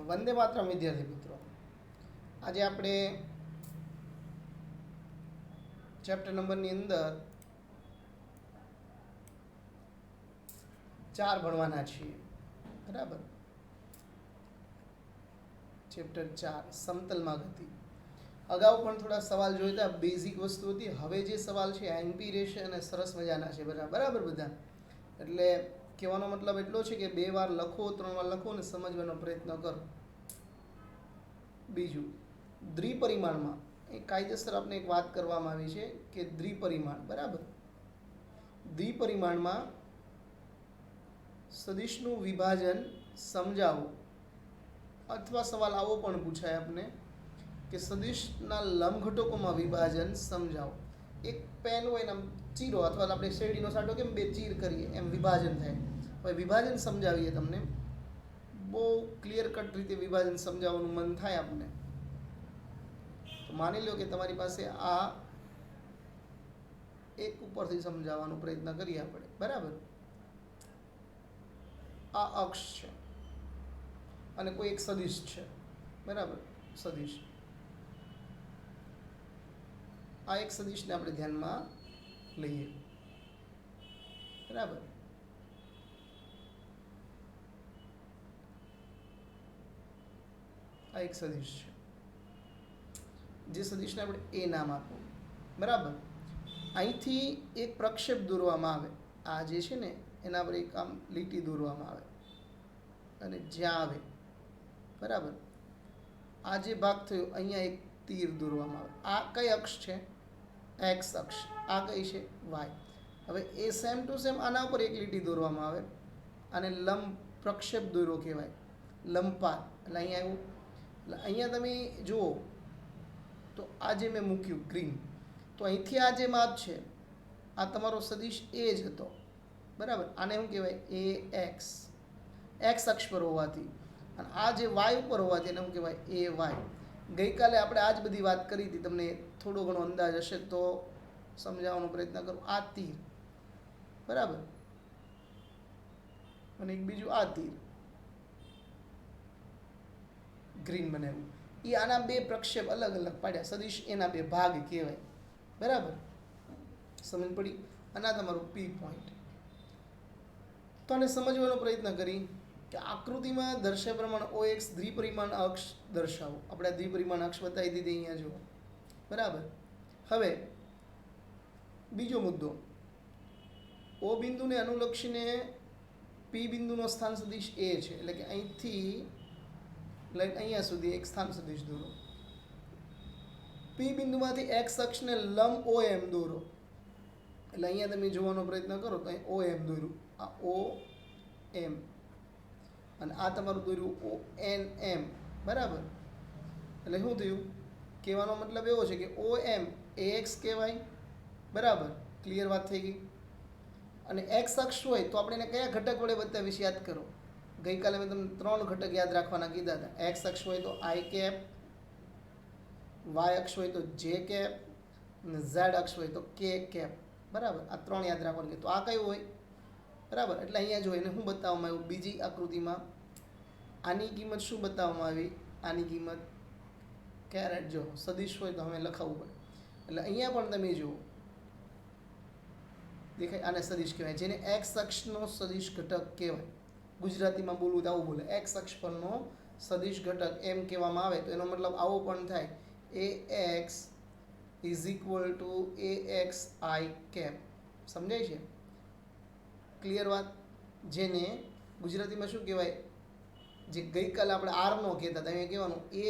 વંદે માતરમ વિદ્યાર્થી મિત્રો, આજે આપણે ચેપ્ટર નંબરની અંદર 4 ભણવાના છીએ. બરાબર. ચેપ્ટર 4 સમતલમાં ગતિ. અગાઉ પણ થોડા સવાલ જોયા હતા, બેઝિક વસ્તુ હતી. હવે જે સવાલ છે એનપી રહેશે અને સરસ મજાના છે. બરાબર બધા. એટલે કહેવાનો મતલબ એટલો છે કે 2 વાર લખો, 3 વાર લખો અને સમજવાનો પ્રયત્ન કરો. બીજું, દ્વિપરિમાણમાં એક કાયદેસર આપણે એક વાત કરવામાં આવી છે કે દ્વિપરિમાણ, બરાબર, દ્વિપરિમાણમાં સદિશનું વિભાજન સમજાવો. અથવા સવાલ આવો પણ પૂછાય આપને કે સદિશના લંબ ઘટકોમાં વિભાજન સમજાવો. એક પેન હોય ને આમ ચીરો, અથવા આપણે શેરડીનો સાટો કેમ 2 ચીર કરીએ એમ વિભાજન થાય. હવે વિભાજન સમજાવીએ તમને, બહુ ક્લિયર કટ રીતે વિભાજન સમજાવવાનું મન થાય આપને. તો માની લો કે તમારી પાસે આ એક ઉપરથી સમજાવવાનો પ્રયત્ન કરીએ આપણે. બરાબર. આ અક્ષ છે અને કોઈ એક સદિશ છે. બરાબર. સદિશ, આ એક સદિશને આપણે ધ્યાનમાં લઈએ. બરાબર. આ એક સદિશ છે, જે સદિશને આપણે એ નામ આપવું. બરાબર. અહીંથી એક પ્રક્ષેપ દોરવામાં આવે. આ જે છે ને એના પર એક આમ લીટી દોરવામાં આવે અને જ્યાં આવે, બરાબર, આ જે ભાગ થયો અહીંયા એક તીર દોરવામાં આવે. આ કઈ અક્ષ છે? એક્સ અક્ષ. આ કઈ છે? વાય. હવે એ સેમ ટુ સેમ આના ઉપર એક લીટી દોરવામાં આવે અને લંબ પ્રક્ષેપ દોર્યો કહેવાય, લંબપાત. એટલે અહીંયા આવ્યું. એટલે અહીંયા તમે જુઓ તો આ જે મેં મૂક્યું ગ્રીન, તો અહીંથી આ જે માપ છે આ તમારો સદિશ એ જ હતો. બરાબર. આને શું કહેવાય? એ એક્સ, એક્સ અક્ષ પર હોવાથી. અને આ જે વાય ઉપર હોવાથી એને શું કહેવાય? A y. ગઈકાલે આપણે આ જ બધી વાત કરી હતી, તમને થોડો ઘણો અંદાજ હશે તો સમજાવવાનો પ્રયત્ન કરું. આ તીર, બરાબર, અને એક બીજું આ તીર ગ્રીન બનાવ્યું. એ આના 2 પ્રક્ષેપ અલગ અલગ પાડ્યા. સદિશ એના 2 ભાગ કહેવાય. બરાબર. સમજ પડી? અને આ તમારું પી પોઈન્ટ. તો આને સમજવાનો પ્રયત્ન કરી કે આકૃતિમાં દર્શાવ્યા પ્રમાણે OX દ્વિપરિમાણ અક્ષ દર્શાવો. આપણે દ્વિપરિમાણ અક્ષ બતાવી દીધી અહીંયા જુઓ. બરાબર. હવે બીજો મુદ્દો, O બિંદુને અનુલક્ષીને P બિંદુનો સ્થાન સદિશ એ છે. એટલે કે અહીંથી લઈને અહીંયા સુધી એક સ્થાન સદિશ દોરો. P બિંદુમાંથી X અક્ષને લંબ OM દોરો. એટલે અહીંયા તમે જોવાનો પ્રયત્ન કરો તો અહીં OM દોર્યું, આ OM, અને આ તમારું દોર્યું ONM. બરાબર. એટલે શું થયું? કહેવાનો મતલબ એવો છે કે OM એ X કહેવાય. બરાબર. ક્લિયર વાત થઈ ગઈ. અને X અક્ષ હોય તો આપણે એને કયા ઘટક વડે બતાવીશ? યાદ કરો. ગઈકાલે મેં તમને 3 ઘટક યાદ રાખવાના કીધા હતા. X અક્ષ હોય તો I કેપ, Y અક્ષ હોય તો J કેપ, અને Z અક્ષ હોય તો K કેપ. બરાબર. આ 3 યાદ રાખવાનું. તો આ કયું હોય? બરાબર. એટલે અહીંયા જો એને શું બતાવવામાં આવ્યું? બીજી આકૃતિમાં આની કિંમત શું બતાવવામાં આવી? આની કિંમત કેરેટ. જો સદિશ હોય તો હવે લખાવવું પડે. એટલે અહીંયા પણ તમે જુઓ, દેખાય? આને સદિશ કહેવાય, જેને એક્સ અક્ષનો સદિશ ઘટક કહેવાય. ગુજરાતીમાં બોલવું તો આવું બોલે, એક્સ અક્ષ પરનો સદિશ ઘટક એમ કહેવામાં આવે. તો એનો મતલબ આવો પણ થાય, AX is equal to AXI cap. સમજાય છે? ક્લિયર વાત? જેને ગુજરાતીમાં શું કહેવાય? જે ગઈકાલે આપણે આરનો કહેતા હતા, અહીંયા કહેવાનું એ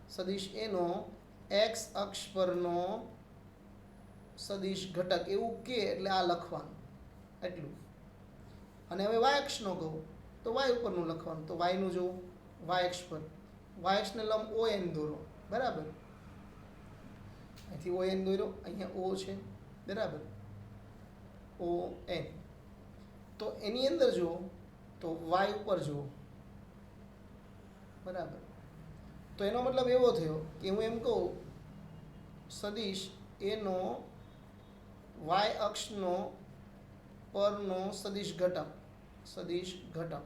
સદિશ એનો એક્સ અક્ષ પરનો સદિશ ઘટક. એવું કે એટલે આ લખવાનું, એટલું. અને હવે વાય અક્ષનો કહું તો વાય ઉપરનું લખવાનું. તો વાયનું જોવું, વાય અક્ષ પર વાય અક્ષને લંબ ON દોરો. બરાબર. અહીંથી ON દોર્યો, અહીંયા O છે. બરાબર. ON. તો એની અંદર જુઓ તો વાય ઉપર જુઓ. બરાબર. તો એનો મતલબ એવો થયો કે હું એમ કહું સદિશ એનો વાય અક્ષનો પરનો સદિશ ઘટક, સદિશ ઘટક,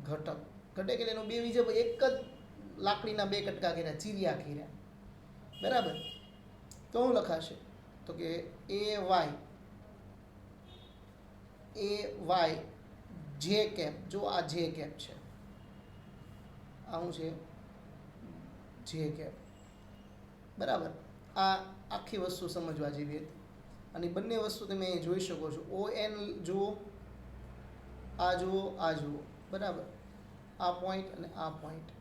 ઘટક ઘટે કે એનો બે વિજય એક જ લાકડીના બે કટકા કર્યા, ચીરિયા કર્યા, બરાબર. તો શું લખાશે? તો કે એ વાય જે કેપ, જો આ જે કેપ છે, આ શું છે? જે કેપ, બરાબર. આ આખી વસ્તુ સમજવા જેવી હતી. અને બંને વસ્તુ તમે અહીં જોઈ શકો છો. ON જુઓ, આ જુઓ, આ જુઓ, બરાબર. આ પોઈન્ટ અને આ પોઈન્ટ.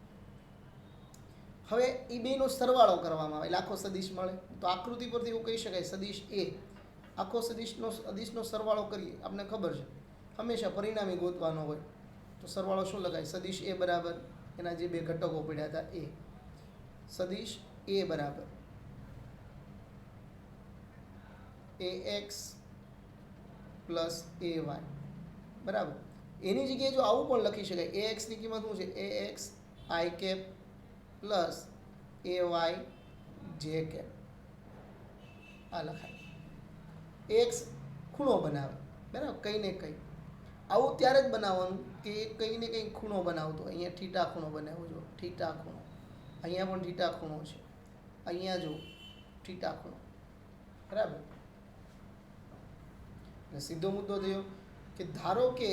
હવે એ બેનો સરવાળો કરવામાં આવે એટલે આખો સદિશ મળે. તો આકૃતિ પરથી એવું કહી શકાય, સદિશ એ આખો સદિશનો સરવાળો કરીએ, આપણને ખબર છે હંમેશા પરિણામી ગોતવાનો હોય. તો સરવાળો શું લખાય? સદિશ એ બરાબર એના જે બે ઘટકો પડ્યા હતા એ. સદિશ એ બરાબર AX પ્લસ AY, બરાબર. એની જગ્યાએ જો આવું પણ લખી શકાય, AX ની કિંમત શું છે? AX I cap plus AY જે કેપ, આ લખાય. AX ખૂણો બનાવે, બરાબર, કંઈ ને કંઈ. આવું ત્યારે જ બનાવવાનું કે કંઈ ને કંઈ ખૂણો બનાવતો. અહીંયા થીટા ખૂણો બનાવ્યો, જો થીટા ખૂણો, અહીંયા પણ થીટા ખૂણો છે, અહીંયા જો થીટા ખૂણો, બરાબર. સીધો મુદ્દો થયો કે ધારો કે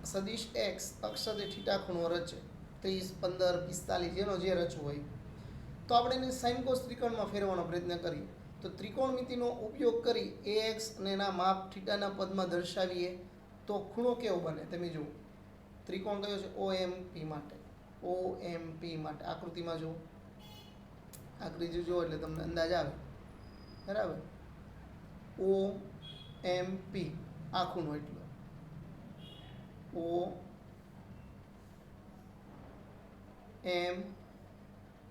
સદિશ એક્સ અક્ષ સાથે થીટા ખૂણો રચે 30, 15, 45 જેનો જે રચવો હોય, તો આપણે એને સાઇન કોસ ત્રિકોણમાં ફેરવવાનો પ્રયત્ન કરીએ. તો ત્રિકોણમિતિનો ઉપયોગ કરી AX અને એના માપ થીટાના પદમાં દર્શાવીએ તો ખૂણો કેવો બને તમે જુઓ. ત્રિકોણ કયો છે? OMP માટે. OMP માટે આકૃતિમાં જુઓ, આકૃતિ જુઓ એટલે તમને અંદાજ આવે, બરાબર. OMP આ ખૂણો એટલો, OMP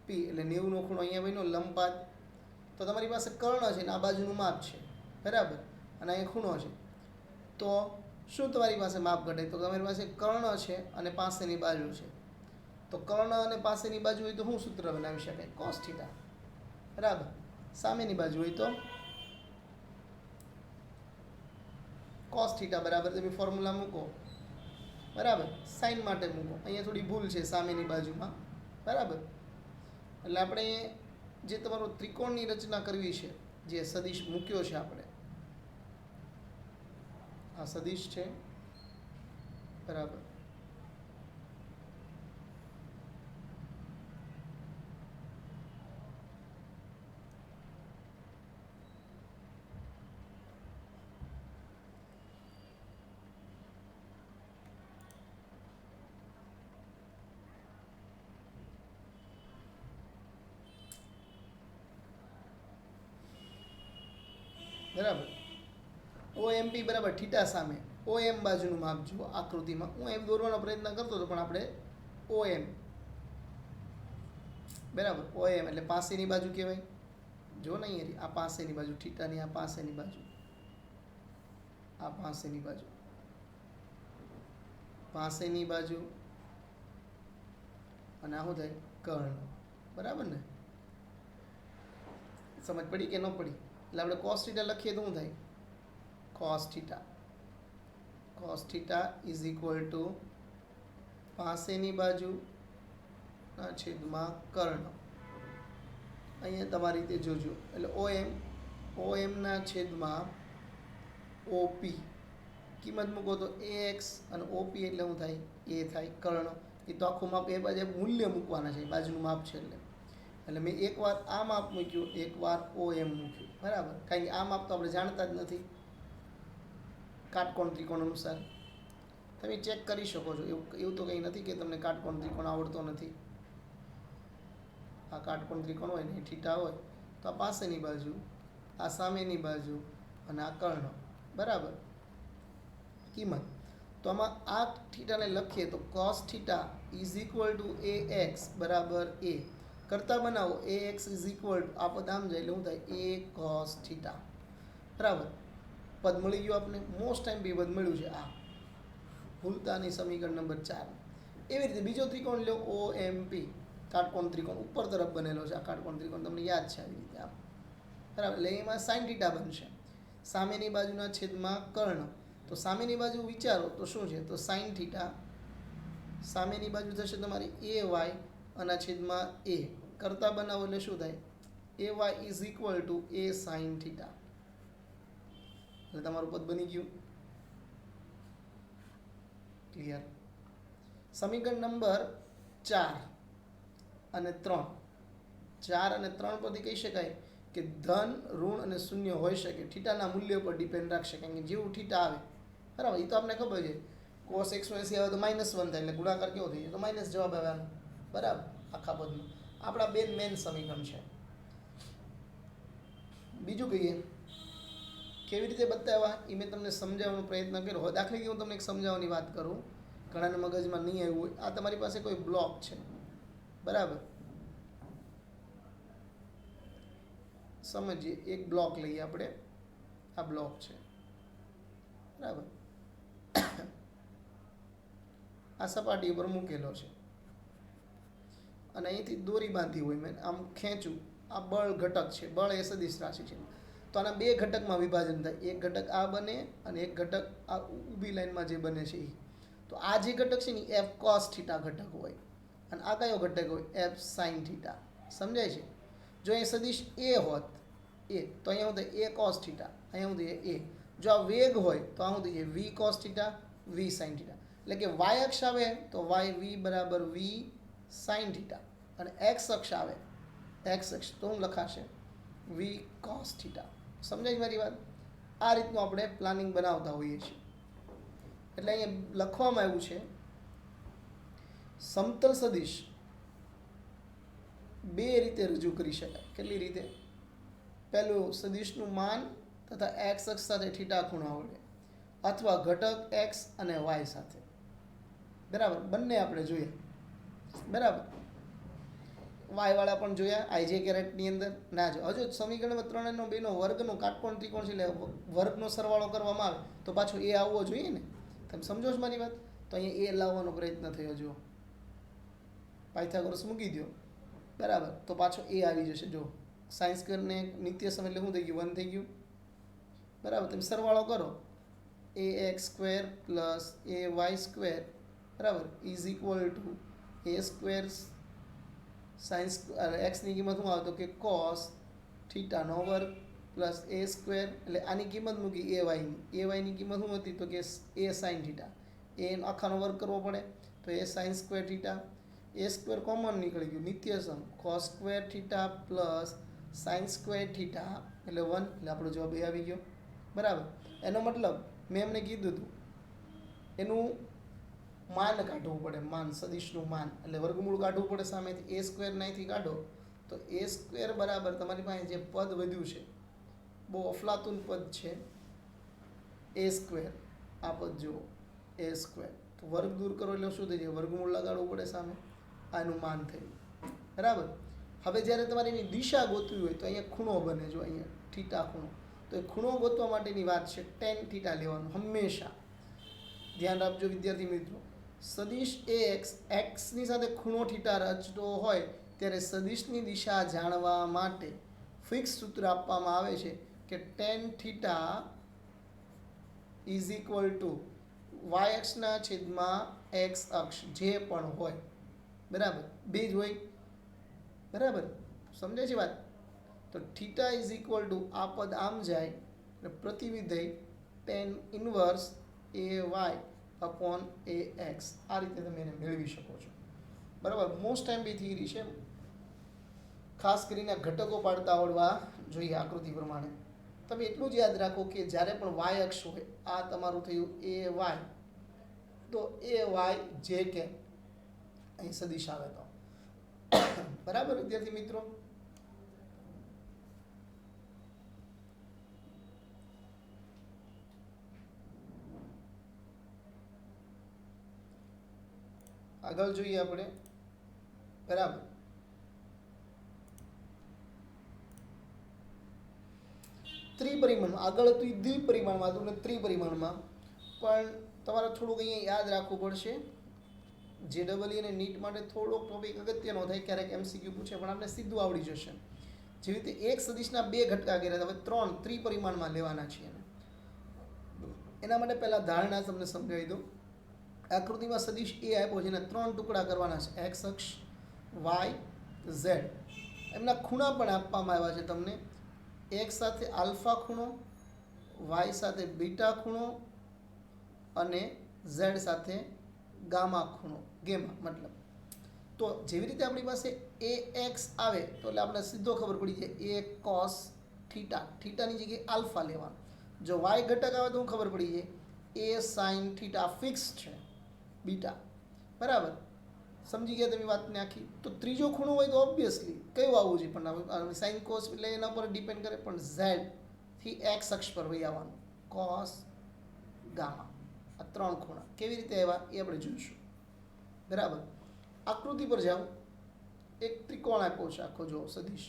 એટલે 90 નો ખૂણો અહીંયા બન્યો લંબપાત. તો તમારી પાસે કર્ણ છે ને આ બાજુનું માપ છે, બરાબર, અને અહીંયા ખૂણો છે. તો શું તમારી પાસે માપ ઘટે? તો તમારી પાસે કર્ણ છે અને પાસેની બાજુ છે. તો કર્ણ અને પાસેની બાજુ હોય તો શું સૂત્ર બનાવી શકાય? કોસ થીટા, બરાબર. સામેની બાજુ હોય તો કોસ થીટા, બરાબર. તમે ફોર્મ્યુલા મૂકો, બરાબર. સાઇન માટે મૂકો, અહીંયા થોડી ભૂલ છે સામેની બાજુમાં, બરાબર. એટલે આપણે જે તમારો ત્રિકોણની રચના કરવી છે, જે સદિશ મૂક્યો છે આપણે, આ સદિશ છે, બરાબર. બરાબર. OMP બરાબર થીટા સામે OM બાજુનું માપ જુઓ આકૃતિમાં. હું એમ દોરવાનો પ્રયત્ન કરતો હતો પણ આપણે OM, બરાબર. OM એટલે પાસેની બાજુ કહેવાય. જો ને અહીંયા આ પાસેની બાજુ, થીટાની આ પાસેની બાજુ, આ પાસેની બાજુ, પાસેની બાજુ, અને આ શું થાય? કર્ણ, બરાબર ને? સમજ પડી કે ન પડી? એટલે આપણે કોસ થીટા લખીએ તો શું થાય? Cos theta, cos theta is equal two પાસેની બાજુના છેદમાં કર્ણ. અહીંયા તમારી રીતે જોજો. એટલે OMના છેદમાં OP કિંમત મૂકો તો AX અને OP એટલે શું થાય? એ થાય કર્ણ. એ તો આખું માપ એ બાજુ મૂલ્ય મૂકવાના છે, બાજુનું માપ છે એટલે મેં એકવાર આ માપ મૂક્યું, એકવાર OM મૂક્યું, બરાબર. કારણ કે આ માપ તો આપણે જાણતા જ નથી કાટકોણ ત્રિકોણ અનુસાર. તમે ચેક કરી શકો છો. એવું તો કંઈ નથી કે તમને કાટકોણ ત્રિકોણ આવડતો નથી. આ કાટકોણ ત્રિકોણ હોય ને થીટા હોય તો આ પાસેની બાજુ, આ સામેની બાજુ અને આ કર્ણ, બરાબર. કિંમત તો આમાં આ થીટાને લખીએ તો cos theta is equal two AX બરાબર A કરતા બનાવો. AX ઇઝ ઇક્વલ ટુ આ પદ આમ જાય એટલે શું થાય? A કોસ થીટા, બરાબર. પદ મળી ગયું આપણે. મોસ્ટ ટાઈમ બે પદ મળ્યું છે. આ ભૂલતાની સમીકરણ નંબર 4. એવી રીતે બીજો ત્રિકોણ લો OMP, કાટકોણ ત્રિકોણ ઉપર તરફ બનેલો છે. આ કાટકોણ ત્રિકોણ તમને યાદ છે આવી રીતે આમ, બરાબર. એટલે એમાં સાઇન થીટા બનશે. સામેની બાજુના છેદમાં કર્ણ. તો સામેની બાજુ વિચારો તો શું છે? તો સાઇન થીટા સામેની બાજુ થશે તમારી એ વાય અને છેદમાં એ કરતા બનાવો એટલે શું થાય A y is equal to A sine theta એટલે તમારું પદ બની ગયું ક્લિયર સમીકરણ નંબર 4 અને 3 4 અને 3 પરથી કહી શકાય કે ધન ઋણ અને શૂન્ય હોઈ શકે થીટાના મૂલ્ય પર ડિપેન્ડ રાખશે કારણ કે જેવું થીટા આવે બરાબર એ તો આપણે ખબર છે cos 180 આવે તો -1 થાય એટલે ગુણાકાર કેવો થઈ જાય તો માઇનસ જવાબ આવે આનો બરાબર આખા પદનો આપણા બે મેઇન સમીકરણ છે બીજું કહીએ કેવી રીતે બતાવ્યા એ મેં તમને સમજાવવાનો પ્રયત્ન કર્યો હોય દાખલા તરીકે હું તમને એક સમજાવવાની વાત કરું ઘણાને મગજમાં નહીં આવ્યું હોય આ તમારી પાસે કોઈ બ્લોક છે બરાબર સમજીએ એક બ્લોક લઈએ આપણે આ બ્લોક છે બરાબર આ સપાટી ઉપર મૂકેલો છે અને અહીંથી દોરી બાંધી હોય મેં આમ ખેંચું આ બળ ઘટક છે બળ એ સદિશ રાશિ છે તો આના બે ઘટકમાં વિભાજન થાય એક ઘટક આ બને અને એક ઘટક આ ઊભી લાઈનમાં જે બને છે એ તો આ જે ઘટક છે ને એફ કોસ થીટા ઘટક હોય અને આ કયો ઘટક હોય એફ સાઇન થીટા સમજાય છે જો અહીં સદિશ એ હોત એ તો અહીંયા હું એ કોસ થીટા અહીંયા હું એ જો આ વેગ હોય તો આ હું વી કોસ થીટા વી સાઇન થીટા એટલે કે વાય અક્ષ આવે તો વાય વી બરાબર વી સાઇન થીટા અને એક્સ અક્ષ આવે એક્સ અક્ષ તો હું લખાશે વી કોસ થીટા સમજાય મારી વાત આ રીતનું આપણે પ્લાનિંગ બનાવતા હોઈએ છીએ એટલે અહીંયા લખવામાં આવ્યું છે સમતલ સદિશ બે રીતે રજૂ કરી શકાય કેટલી રીતે પહેલું સદિશનું માન તથા એક્સ અક્ષ સાથે થીટા ખૂણા વડે અથવા ઘટક એક્સ અને વાય સાથે બરાબર બંને આપણે જોઈએ બરાબર વાયવાળા પણ જોયા આઈજે કેરેટની અંદર ના જો હજુ સમીકરણમાં 3 અને 2 નો વર્ગનો કાટકોણ ત્રિકોણ છે એટલે વર્ગનો સરવાળો કરવામાં આવે તો પાછો એ આવવો જોઈએ ને તમે સમજો છો મારી વાત તો અહીંયા એ લાવવાનો પ્રયત્ન થયો જો પાયથાગોરસ મૂકી દો બરાબર તો પાછો એ આવી જશે જો સાયન્સ કરને નિત્ય સમ એટલે શું થઈ ગયું 1 થઈ ગયું બરાબર તમે સરવાળો કરો a x square plus A y square બરાબર is equal to a square sines એક્સની કિંમત શું આવે તો કે કોસ થીટાનો વર્ગ પ્લસ એ સ્ક્વેર એટલે આની કિંમત મૂકી એ વાયની કિંમત શું હતી તો કે એ સાઇન થીટા એ આખાનો વર્ગ કરવો પડે તો a sine square theta a square common નીકળી ગયું નિત્યસમ cos square theta plus sine square theta એટલે 1 એટલે આપણો જવાબ એ આવી ગયો બરાબર એનો મતલબ મેં એમને કીધું હતું એનું માન કાઢવું પડે માન સદિશનું માન એટલે વર્ગમૂળ કાઢવું પડે સામેથી એ સ્ક્વેર નાહીથી કાઢો તો એ સ્ક્વેર બરાબર તમારી પાસે જે પદ વધ્યું છે બહુ અફલાતુન પદ છે એ સ્ક્વેર આ પદ જુઓ એ સ્ક્વેર તો વર્ગ દૂર કરો એટલે શું થઈ જાય વર્ગમૂળ લગાડવું પડે સામે આનું માન થયું બરાબર હવે જ્યારે તમારે એની દિશા ગોતવી હોય તો અહીંયા ખૂણો બને જો અહીંયા થીટા ખૂણો તો એ ખૂણો ગોતવા માટેની વાત છે ટેન થીટા લેવાનું હંમેશા ધ્યાન રાખજો વિદ્યાર્થી મિત્રો સદિશ એ એક્સની સાથે ખૂણો થીટા રચતો હોય ત્યારે સદિશની દિશા જાણવા માટે ફિક્સ સૂત્ર આપવામાં આવે છે કે tan theta is equal to y અક્ષના છેદમાં એક્સ અક્ષ જે પણ હોય બરાબર બે જ હોય બરાબર સમજાય છે વાત તો થીટા ઇઝ ઇક્વલ ટુ આ પદ આમ જાય એટલે પ્રતિવિધેય tan inverse a y upon a x આ રીતે તમે એને મેળવી શકો છો બરાબર મોસ્ટ ટાઈમ બી થિયરી છે ખાસ કરીને ઘટકો પાડતા આવડવા જોઈએ આકૃતિ પ્રમાણે તમે એટલું જ યાદ રાખો કે જ્યારે પણ વાય અક્ષ હોય આ તમારું થયું એ વાય તો એ વાય જે કે અહીં સદિશ આવે તો બરાબર વિદ્યાર્થી મિત્રો આગળ જોઈએ આપણે બરાબર ત્રિપરિમાણમાં આગળ હતું દ્વિપરિમાણમાં હતું ને ત્રિપરિમાણમાં પણ તમારે થોડુંક અહીંયા યાદ રાખવું પડશે JEE અને નીટ માટે થોડોક ટોપિક અગત્યનો થાય ક્યારેક MCQ પૂછે પણ આપણે સીધું આવડી જશે જેવી રીતે એક સદિશના બે ઘટકા કર્યા હવે 3 ત્રિપરિમાણમાં લેવાના છીએ એના માટે પહેલાં ધારણા તમને સમજાવી દઉં આકૃતિમાં સદિશ એ આપ્યો છે, એને 3 ટુકડા કરવાના છે, એક્સ અક્ષ, વાય, ઝેડ. એમના ખૂણા પણ આપવામાં આવ્યા છે તમને. એક્સ સાથે આલ્ફા ખૂણો, વાય સાથે બીટા ખૂણો અને ઝેડ સાથે ગામા ખૂણો, ગેમા મતલબ. તો જેવી રીતે આપણી પાસે એ એક્સ આવે તો એટલે આપણે સીધો ખબર પડી જાય એ કોસ થીટા, થીટાની જગ્યાએ આલ્ફા લેવાનું. જો વાય ઘટક આવે તો હું ખબર પડી જાય એ સાઇન થીટા ફિક્સ છે, બીટા. બરાબર, સમજી ગયા તમે વાતને આખી. તો ત્રીજો ખૂણો હોય તો ઓબ્વિયસલી કયું આવવું જોઈએ, પણ સાઇન કોસ એટલે એના પર ડિપેન્ડ કરે, પણ ઝેડ થી એક્સ અક્ષ પર વહી આવવાનું, કોસ ગામા. આ 3 ખૂણા કેવી રીતે આવ્યા એ આપણે જોઈશું. બરાબર, આકૃતિ પર જાઓ. એક ત્રિકોણ આપ્યો છે આખો, જો સદિશ.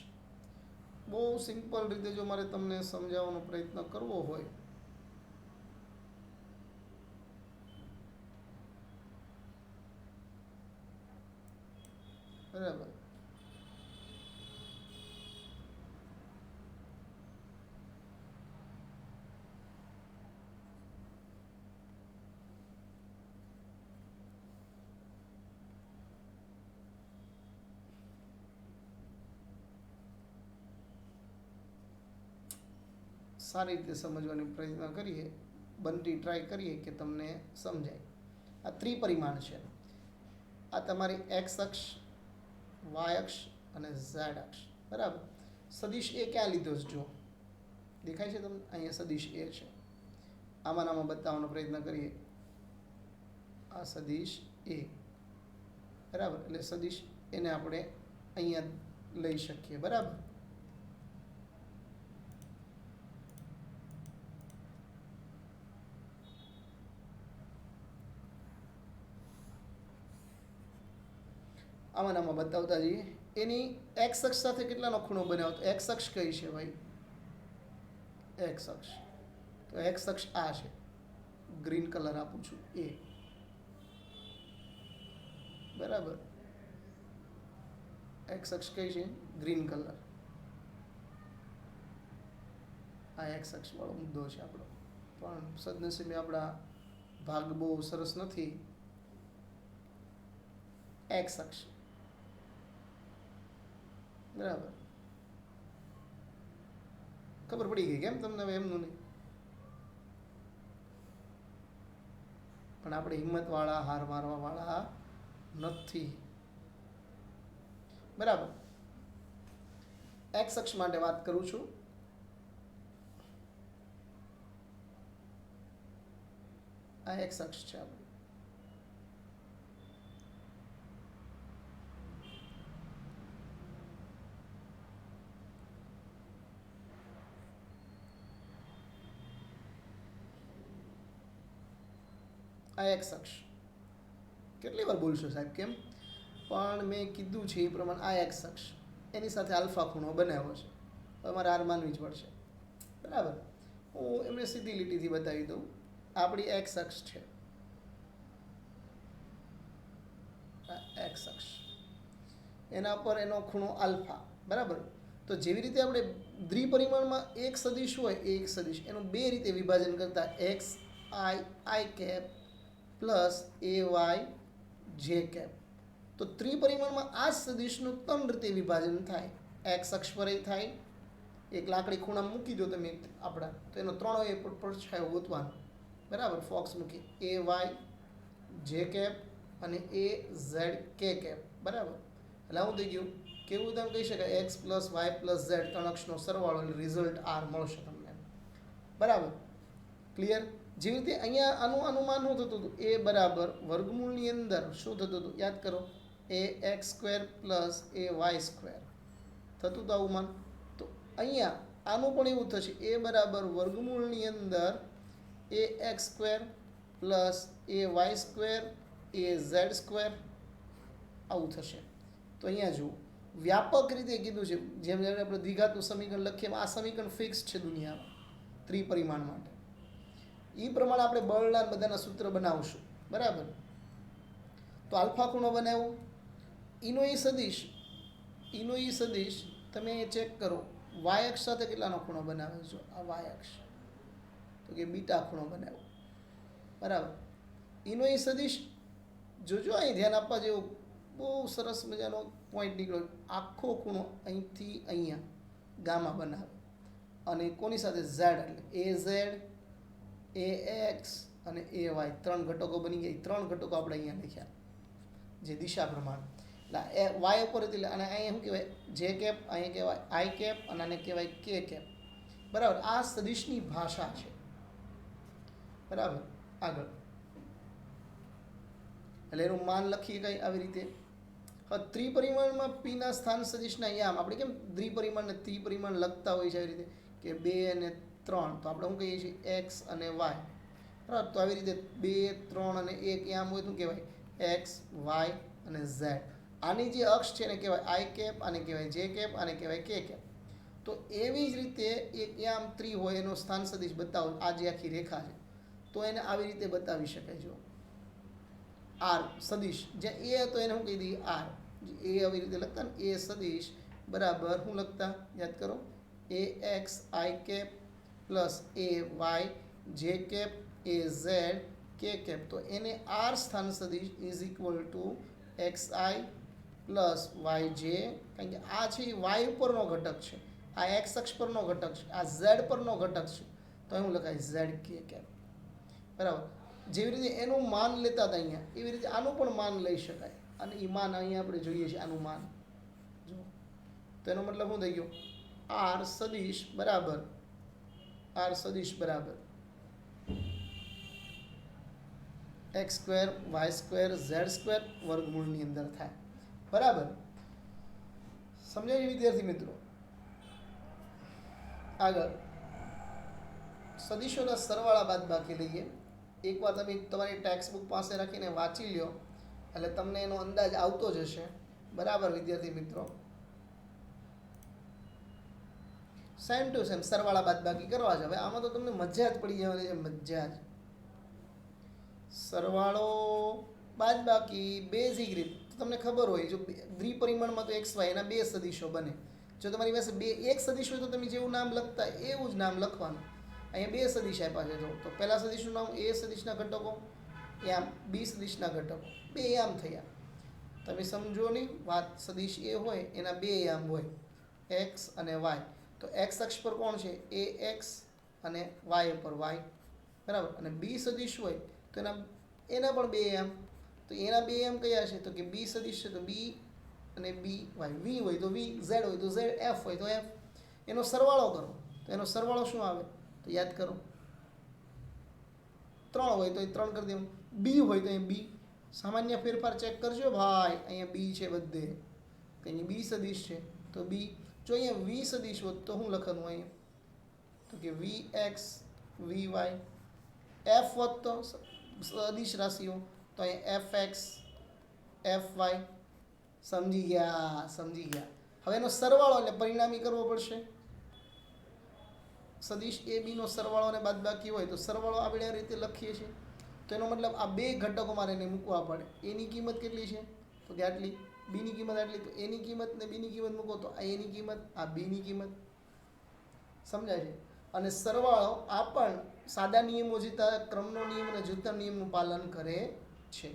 બહુ સિમ્પલ રીતે જો મારે તમને સમજાવવાનો પ્રયત્ન કરવો હોય, બરાબર, સારી રીતે સમજવાનો પ્રયત્ન કરીએ, બનતી ટ્રાય કરીએ કે તમને સમજાય. આ ત્રિપરિમાણ છે. આ તમારી એક્સ અક્ષ, વાય અક્ષ અને ઝેડ અક્ષ. બરાબર, સદિશ એ ક્યાં લીધો છે જો દેખાય છે તમને, અહીંયા સદિશ એ છે. આમાં બતાવવાનો પ્રયત્ન કરીએ. આ સદિશ એ, બરાબર, એટલે સદિશ એને આપણે અહીંયા લઈ શકીએ. બરાબર, આમાં બતાવતા જઈએ. એની એક્સ અક્ષ સાથે કેટલાનો ખૂણો બનાવ્યો, તો એક્સ અક્ષ કઈ છે ભાઈ, એક્સ અક્ષ. તો એક્સ અક્ષ આ છે, ગ્રીન કલર આપું છું એ. બરાબર, એક્સ અક્ષ કઈ છે, ગ્રીન કલર. આ એક્સ અક્ષ વાળો મુદ્દો છે આપણો, પણ સદનસીબે આપણા ભાગ બહુ સરસ નથી. એક્સ અક્ષ, બરાબર, ખબર પડી ગઈ કેમ તમને હવે? એમનું નહીં, પણ આપણે હિંમતવાળા, હાર મારવાવાળા નથી. બરાબર, એક્સ અક્ષ માટે વાત કરું છું. આ એક્સ અક્ષ છે આપણી. આ એક્સ અક્ષ. કેટલી વાર બોલશો સાહેબ કેમ? પણ મેં કીધું છે એ પ્રમાણે આ એક્સ અક્ષ, એની સાથે આલ્ફા ખૂણો બનાવ્યો છે. તમારે હાર માનવી જ પડશે. બરાબર, હું એમને સીધી લીટીથી બતાવી દઉં. આપણી એક્સ અક્ષ છે, એક્સ અક્ષ, એના પર એનો ખૂણો આલ્ફા. બરાબર, તો જેવી રીતે આપણે દ્વિપરિમાણમાં એક સદિશ હોય, એક સદિશ એનું બે રીતે વિભાજન કરતા, x i cap plus A y j cap. તો ત્રિપરિમાણમાં આ સદિશનું 3 રીતે વિભાજન થાય. એક્સ અક્ષ પર થાય, એક લાકડી ખૂણા મૂકી દો તમે આપણા, તો એનો 3 પડછાયો ગોતવાનો. બરાબર, ફોક્સ મૂકી એ વાય જે કેપ અને એ ઝેડ કે કેપ. બરાબર, એટલે આવું થઈ ગયું. કેવું તમે કહી શકાય, x plus y plus z 3 અક્ષનો સરવાળો, એટલે રિઝલ્ટ આર મળશે તમને. બરાબર, ક્લિયર? જેવી રીતે અહીંયા આનું અનુમાન શું થતું હતું, એ બરાબર વર્ગમૂળની અંદર શું થતું હતું યાદ કરો, a x square plus A y square થતું હતું અનુમાન. તો અહીંયા આનું પણ એવું થશે, એ બરાબર વર્ગમૂળની અંદર a x square plus A y square a z square આવું થશે. તો અહીંયા જુઓ, વ્યાપક રીતે કીધું છે, જેમ જેમ આપણે દ્વિઘાતનું સમીકરણ લખીએ, આ સમીકરણ ફિક્સ છે દુનિયામાં ત્રિપરિમાણ માટે. એ પ્રમાણે આપણે બળના બધાના સૂત્ર બનાવશું. બરાબર, તો આલ્ફા ખૂણો બનાવ્યો. ઈનો ઈ સદિશ તમે ચેક કરો, વાય અક્ષ સાથે કેટલાનો ખૂણો બનાવે છે? આ વાય અક્ષ, તો કે બીટા ખૂણો બનાવ્યો. બરાબર, એનો એ સદીશ જોજો, અહીં ધ્યાન આપવા જેવું બહુ સરસ મજાનો પોઈન્ટ નીકળ્યો. આખો ખૂણો અહીંથી અહીંયા ગામા બનાવે અને કોની સાથે ઝેડ, એટલે એ ઝેડ, એ એક્સ અને એ વાય, ત્રણ ઘટકો બની ગયા. ત્રણ ઘટકો આપણે અહીંયા લખ્યા જે દિશા પ્રમાણે. એટલે એ વાય ઉપર હતી, એટલે અને અહીંયા શું કહેવાય જે કેપ, અહીંયા કહેવાય આઈ કેપ અને આને કહેવાય કે કેપ. બરાબર, આ સદિશની ભાષા છે. બરાબર, આગળ એટલે એનું માન લખીએ કંઈ આવી રીતે. હવે ત્રિપરિમાણમાં પીના સ્થાન સદિશના યામ આપણે કેમ દ્વિપરિમાણ ને ત્રિપરિમાણ લખતા હોય છે આવી રીતે કે 2 અને 3, તો આપણે શું કહીએ છીએ એક્સ અને વાય. બરાબર, તો આવી રીતે 2, 3 અને 1 યામ હોય તો કહેવાય એક્સ, વાય અને ઝેડ. આની જે અક્ષ છે એને કહેવાય આઈ કેપ, આને કહેવાય જે કેપ, આને કહેવાય કે કેપ. તો એવી જ રીતે એક યામ ત્રિ હોય એનો સ્થાન સદિશ બતાવો, આ જે આખી રેખા છે તો એને આવી રીતે બતાવી શકાય. જો આર સદિશ જ્યાં એ હતો એને હું કહી દઈએ આર, એ આવી રીતે લખતા ને એ સદિશ બરાબર શું લખતા યાદ કરો, a x i cap plus A y j cap a z k cap. તો એને આર સ્થાન સદિશ is equal to x i plus y j, કારણ કે આ છે એ વાય ઉપરનો ઘટક છે, આ એક્સ અક્ષ પરનો ઘટક છે, આ ઝેડ પરનો ઘટક છે, તો એવું લખાય ઝેડ કે કેપ. બરાબર, જેવી રીતે એનું માન લેતા હતા અહીંયા એવી રીતે આનું પણ માન લઈ શકાય. અને એ માન અહીંયા આપણે જોઈએ છીએ, આનું માન જો, તો એનો મતલબ શું થઈ ગયો, આર સદિશ બરાબર x square y square z square વર્ગમૂળની અંદર થાય. બરાબર, સમજાય વિદ્યાર્થી મિત્રો? આગળ સદિશોના સરવાળા બાદબાકી લઈએ. એકવાર તમે તમારી ટેક્સ્ટ બુક પાસે રાખીને વાંચી લ્યો એટલે તમને એનો અંદાજ આવતો જ હશે. બરાબર વિદ્યાર્થી મિત્રો, સેમ ટુ સેમ સરવાળા બાદબાકી કરવા જ. હવે આમાં તો તમને મજા જ પડી જવાની છે, મજા જ. સરવાળો બાદબાકી બેઝિક રીત તમને ખબર હોય, જો દ્વિપરિમાણમાં તો એક્સ વાય એના બે સદિશો બને. જો તમારી પાસે એક સદિશ હોય તો તમે જેવું નામ લખતા એવું જ નામ લખવાનું. અહીંયા બે સદિશ આપ્યા છે, જો તો પહેલા સદિશનું નામ એ સદિશના ઘટકો, આમ બી સદિશના ઘટકો, બે આમ થયા. તમે સમજો નહીં વાત, સદિશ એ હોય એના બે આમ હોય એક્સ અને વાય. તો એક્સ અક્ષ પર કોણ છે એ એક્સ અને વાય ઉપર વાય. બરાબર, અને બી સદિશ હોય તો એના પણ બે આમ. તો એના બે આમ કયા છે તો કે બી સદિશ છે તો બી અને બી વાય, વી હોય તો વી, ઝેડ હોય તો ઝેડ, એફ હોય તો એફ. એનો સરવાળો કરો તો એનો સરવાળો શું આવે તો યાદ કરો, 3 હોય તો એ 3 કરી દેવું, બી હોય તો એ બી. સામાન્ય ફેરફાર ચેક કરજો ભાઈ, અહીંયા બી છે બધે, અહીંયા બી સદિશ છે તો બી. જો અહીંયા વી સદિશ હોત તો શું લખવાનું અહીંયા તો કે વી એક્સ વી વાય. એફ હોત તો સદિશ રાશિઓ તો અહીંયા એફ એક્સ એફ વાય. સમજી ગયા. હવે એનો સરવાળો એટલે પરિણામી કરવો પડશે. સદિશ એ બીનો સરવાળો અને બાદબાકી હોય તો સરવાળો આપણે આ રીતે લખીએ છીએ. તો એનો મતલબ આ બે ઘટકો મારે એને મૂકવા પડે. એની કિંમત કેટલી છે તો કે આટલી, બીની કિંમત આટલી. તો એની કિંમત ને બીની કિંમત મૂકો તો આ એની કિંમત, આ બીની કિંમત. સમજાય છે? અને સરવાળો આ પણ સાદા નિયમો જીતા ક્રમનો નિયમ અને જૂથના નિયમનું પાલન કરે છે.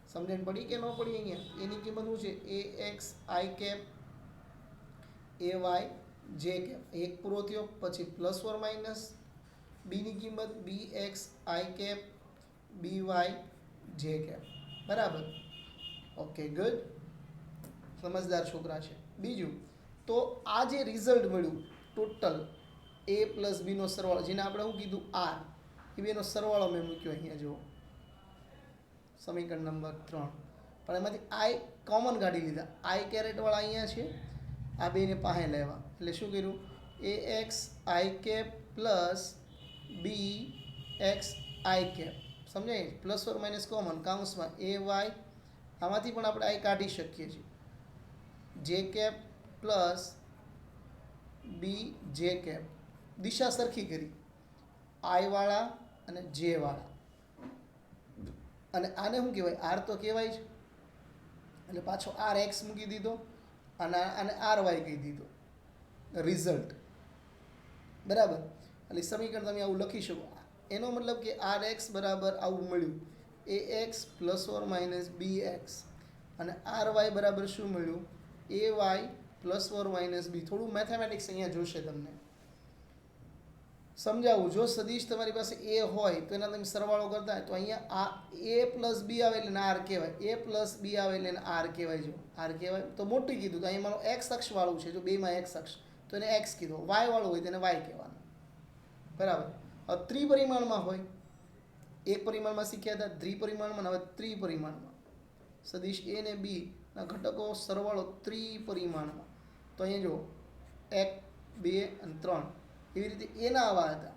સમજણ પડી કે ન પડી? અહીંયા એની કિંમત શું છે a x i cap a y j cap, એક પૂરો થયો. પછી પ્લસ ઓર માઇનસ બીની કિંમત b x i cap b y j cap. બરાબર, ઓકે ગુડ, સમજદાર છોકરા છે. બીજું તો આ જે રિઝલ્ટ મળ્યું ટોટલ એ પ્લસ બીનો સરવાળો, જેને આપણે શું કીધું આર, એ બેનો સરવાળો મેં મૂક્યો અહીંયા જુઓ, સમીકરણ નંબર 3. પણ એમાંથી આઈ કોમન કાઢી લીધા. આઈ કેરેટવાળા અહીંયા છે, આ બેને પાસે લેવા. એટલે શું કર્યું a x i cap plus b x i cap. સમજાય? પ્લસ ઓર માઇનસ કોમન કાઉન્સમાં એ વાય, આમાંથી પણ આપણે આઈ કાઢી શકીએ છીએ. જે કેપ પ્લસ બી જે કેપ, દિશા સરખી કરી, આઈ વાળા અને જે વાળા. અને આને શું કહેવાય આર તો કહેવાય છે, એટલે પાછો આર એક્સ મૂકી દીધો અને આને આર વાય કહી દીધો. રિઝલ્ટ બરાબર, એટલે સમીકરણ તમે આવું લખી શકો. એનો મતલબ કે આર એક્સ બરાબર આવું મળ્યું a x plus or minus b x અને આર વાય બરાબર શું મળ્યું a y plus or minus b. થોડું મેથેમેટિક્સ અહીંયા જોશે તમને સમજાવું. જો સદીશ તમારી પાસે એ હોય તો એના તમે સરવાળો કરતા હોય તો અહીંયા આ એ પ્લસ બી આવે એટલે આર કહેવાય, એ પ્લસ બી આવે એટલે આર કહેવાય. જો આર કહેવાય તો મોટી કીધું તો અહીંયા માનો એક્સ અક્ષ વાળું છે, જો બેમાં એક્સ અક્ષ તો એને એક્સ કીધું, વાય વાળું હોય તો એને વાય કહેવાનું. બરાબર. હવે ત્રિપરિમાણમાં હોય, એક પરિમાણમાં શીખ્યા હતા, દ્વિપરિમાણમાં, હવે ત્રિપરિમાણમાં સદીશ એ ને બી ના ઘટકો સરવાળો ત્રિપરિમાણમાં. તો અહીંયા જો 1 2 અને 3 એવી રીતે એના આવા હતા,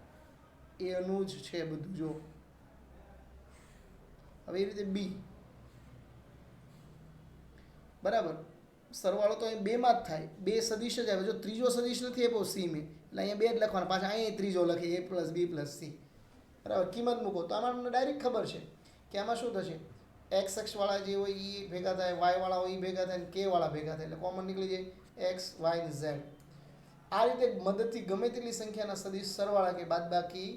એનું જ છે બધું. જો હવે એ રીતે બી બરાબર સરવાળો તો અહીં બેમાં જ થાય, બે સદીશ જ આવે. જો ત્રીજો સદીશ નથી આપ્યો સી મેં એટલે અહીંયા બે જ લખવાના, પાછા અહીંયા ત્રીજો લખીએ એ પ્લસ બી પ્લસ સી. બરાબર કિંમત મૂકો તો આમાં તમને ડાયરેક્ટ ખબર છે કે આમાં શું થશે, એક્સ અક્ષવાળા જે હોય એ ભેગા થાય, વાય વાળા હોય એ ભેગા થાય, કે વાળા ભેગા થાય એટલે કોમન નીકળી જાય એક્સ વાય ને ઝેડ. આ રીતે મદદથી ગમે તેટલી સંખ્યાના સદીશ સરવાળા કે બાદબાકી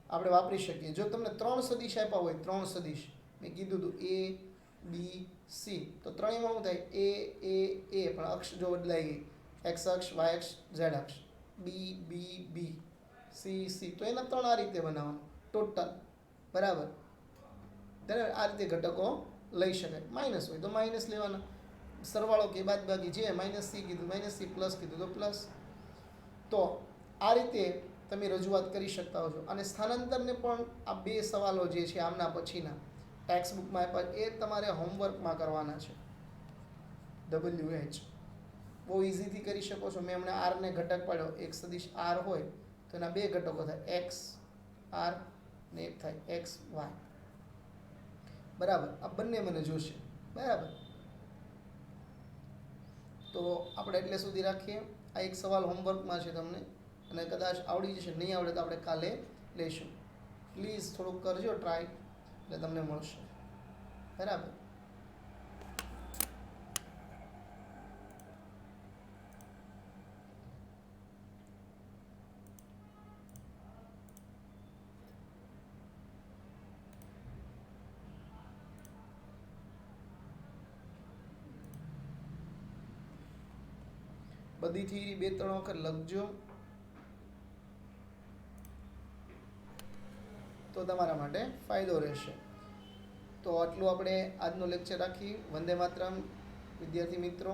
આપણે વાપરી શકીએ. જો તમને 3 સદીશ આપ્યા હોય, 3 સદીશ મેં કીધું હતું એ બી સી, તો ત્રણેયમાં શું થાય એ પણ અક્ષ જો બદલાઈ ગઈ, એક્સ અક્ષ વાય અક્ષ ઝેડ અક્ષ, બી બી બી સી સી, તો એના 3 આ રીતે બનાવવાનું ટોટલ. બરાબર. ત્યારે આ રીતે ઘટકો લઈ શકાય. માઇનસ હોય તો માઇનસ લેવાના, સરવાળો કે બાદબાકી જે માઇનસ સી કીધું માઇનસ સી, પ્લસ કીધું તો પ્લસ. તો આ રીતે તમે રજૂઆત કરી શકતા હો છો. અને સ્થાનાંતરને પણ આ બે સવાલો જે છે આમના પછીના ટેક્સ્ટ બુકમાં આપ્યા એ તમારે હોમવર્કમાં કરવાના છે. WH બહુ ઇઝીથી કરી શકો છો. મેં હમણાં આરને ઘટક પાડ્યો, એક સદીશ આર હોય તો એના બે ઘટકો થાય એક્સ આર ને એક થાય એક્સ વાય. બરાબર. આ બંને મને જોશે. બરાબર. તો આપણે એટલે સુધી રાખીએ. આ એક સવાલ હોમવર્કમાં છે તમને, અને કદાચ આવડી જશે, નહીં આવડે તો આપણે કાલે લઈશું. પ્લીઝ થોડુંક કરજો ટ્રાય એટલે તમને મળશે. બરાબર. બધી થિયરી 2-3 વખત લખજો તો તમારા માટે ફાયદો રહેશે. તો આટલું આપણે આજનો લેક્ચર રાખી. વંદે માતરમ વિદ્યાર્થી મિત્રો.